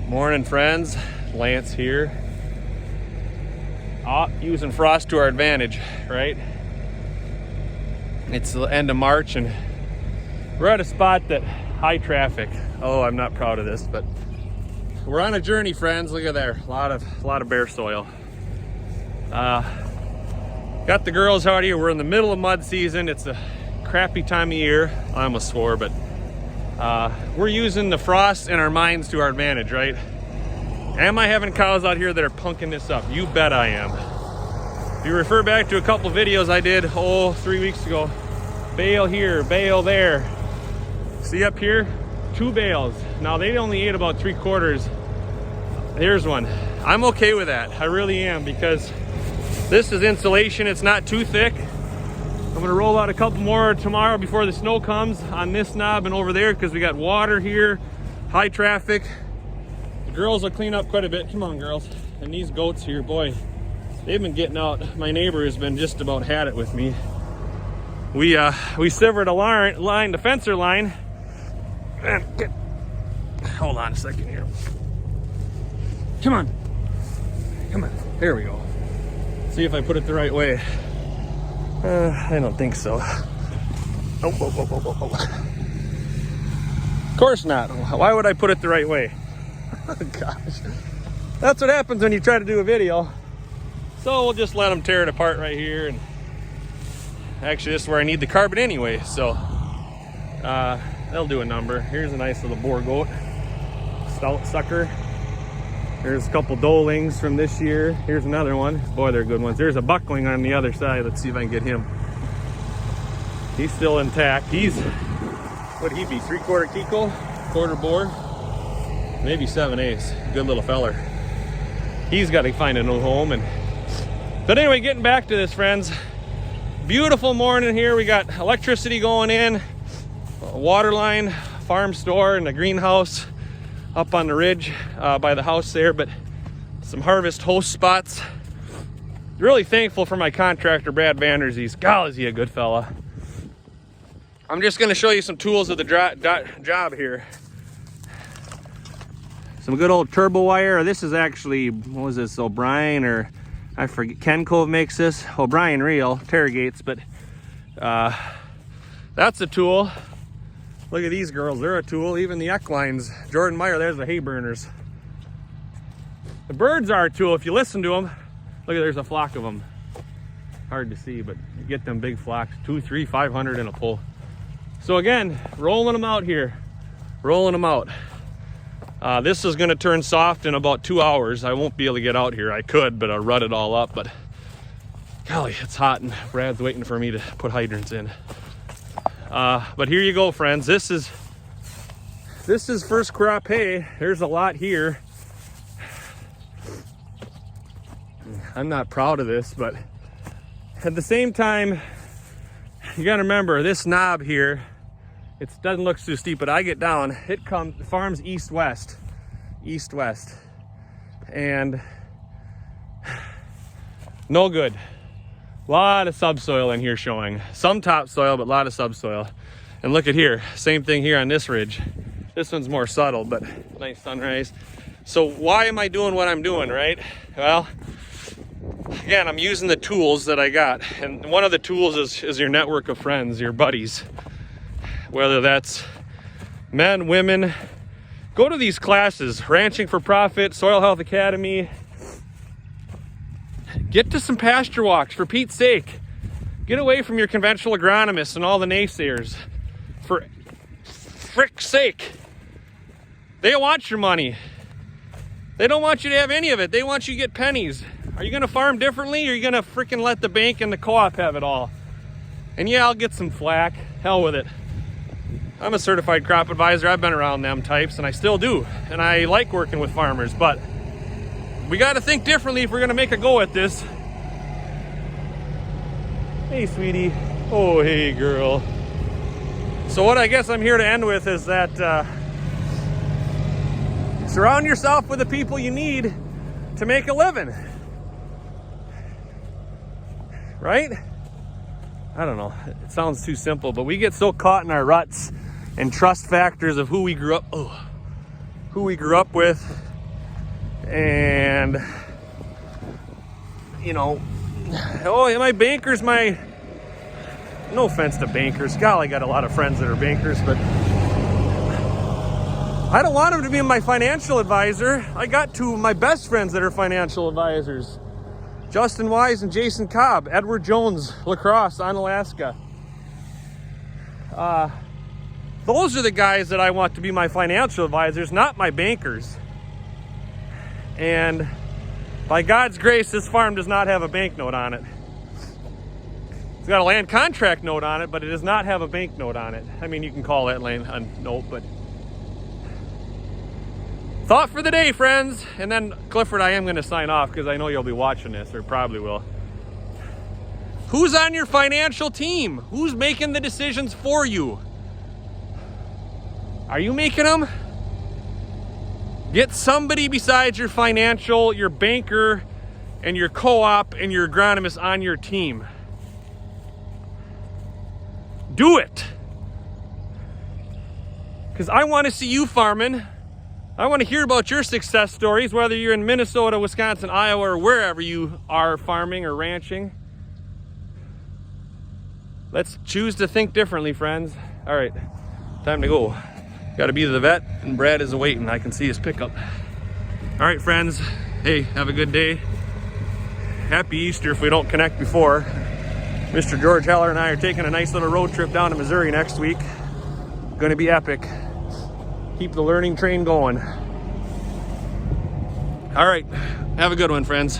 Morning, friends. Lance here. Using frost to our advantage, right? It's the end of March and we're at a spot that high traffic. Oh, I'm not proud of this, but we're on a journey, friends. Look at there, a lot of bare soil. Got the girls out here. We're in the middle of mud season. It's a crappy time of year. I almost swore, but we're using the frost and our minds to our advantage, right? Am I having cows out here that are punking this up? You bet I am. If you refer back to a couple videos I did 3 weeks ago, bale here, bale there. See up here, 2 bales. Now they only ate about 3/4. Here's one. I'm okay with that. I really am, because this is insulation. It's not too thick. I'm gonna roll out a couple more tomorrow before the snow comes on this knob and over there, because we got water here, high traffic. The girls will clean up quite a bit. Come on, girls. And these goats here, boy, they've been getting out. My neighbor has been just about had it with me. We severed a line, the fencer line. Man, hold on a second here. Come on. There we go. See if I put it the right way. I don't think so. Oh. Of course not. Why would I put it the right way? Oh, gosh. That's what happens when you try to do a video. So we'll just let them tear it apart right here. And actually, this is where I need the carbon anyway. So they'll do a number. Here's a nice little boar goat. Stout sucker. There's a couple dolings from this year. Here's another one. Boy, they're good ones. There's a buckling on the other side. Let's see if I can get him. He's still intact. What'd he be? 3/4 Kiko, 1/4 boar, maybe 7/8. Good little feller. He's got to find a new home. But anyway, getting back to this, friends. Beautiful morning here. We got electricity going in, a water line, farm store, and a greenhouse up on the ridge by the house there, but some harvest host spots. Really thankful for my contractor, Brad Vanderzees. God, is he a good fella. I'm just gonna show you some tools of the job here. Some good old turbo wire. This is actually, what was this, O'Brien, or I forget, Ken Cove makes this. O'Brien reel, Terragates, but that's a tool. Look at these girls, they're a tool. Even the Ecklines, Jordan Meyer, there's the hay burners. The birds are a tool if you listen to them. Look, there's a flock of them. Hard to see, but you get them big flocks, 200, 300, 500 in a pull. So again, rolling them out here, rolling them out. This is gonna turn soft in about 2 hours. I won't be able to get out here. I could, but I'll rut it all up. But golly, it's hot and Brad's waiting for me to put hydrants in. But here you go, friends. This is first crop hay. There's a lot here. I'm not proud of this, but at the same time, you gotta remember this knob here, it doesn't look too steep, but I get down, the farm's east-west, and no good. A lot of subsoil in here showing. Some topsoil, but a lot of subsoil. And look at here, same thing here on this ridge. This one's more subtle, but nice sunrise. So why am I doing what I'm doing, right? Well, again, I'm using the tools that I got. And one of the tools is your network of friends, your buddies. Whether that's men, women. Go to these classes, Ranching for Profit, Soil Health Academy. Get to some pasture walks, for Pete's sake. Get away from your conventional agronomists and all the naysayers. For frick's sake. They don't want your money. They don't want you to have any of it. They want you to get pennies. Are you gonna farm differently, or are you gonna freaking let the bank and the co-op have it all? And yeah, I'll get some flack. Hell with it. I'm a certified crop advisor. I've been around them types, and I still do. And I like working with farmers, but we got to think differently if we're going to make a go at this. Hey, sweetie. Oh, hey, girl. So what I guess I'm here to end with is that surround yourself with the people you need to make a living. Right? I don't know. It sounds too simple, but we get so caught in our ruts and trust factors of who we grew up with, And, you know, oh, my bankers, no offense to bankers. Golly, I got a lot of friends that are bankers, but I don't want them to be my financial advisor. I got two of my best friends that are financial advisors. Justin Wise and Jason Cobb, Edward Jones, Lacrosse, on Alaska. Those are the guys that I want to be my financial advisors, not my bankers. And by God's grace, this farm does not have a bank note on it. It's got a land contract note on it, but it does not have a bank note on it. I mean, you can call that land a note, but thought for the day, friends. And then, Clifford, I am going to sign off because I know you'll be watching this, or probably will. Who's on your financial team? Who's making the decisions for you? Are you making them? Get somebody besides your financial, your banker, and your co-op and your agronomist on your team. Do it. Because I want to see you farming. I want to hear about your success stories, whether you're in Minnesota, Wisconsin, Iowa, or wherever you are farming or ranching. Let's choose to think differently, friends. All right, time to go. Got to be to the vet, and Brad is waiting. I can see his pickup. All right, friends. Hey, have a good day. Happy Easter if we don't connect before. Mr. George Heller and I are taking a nice little road trip down to Missouri next week. Going to be epic. Keep the learning train going. All right, have a good one, friends.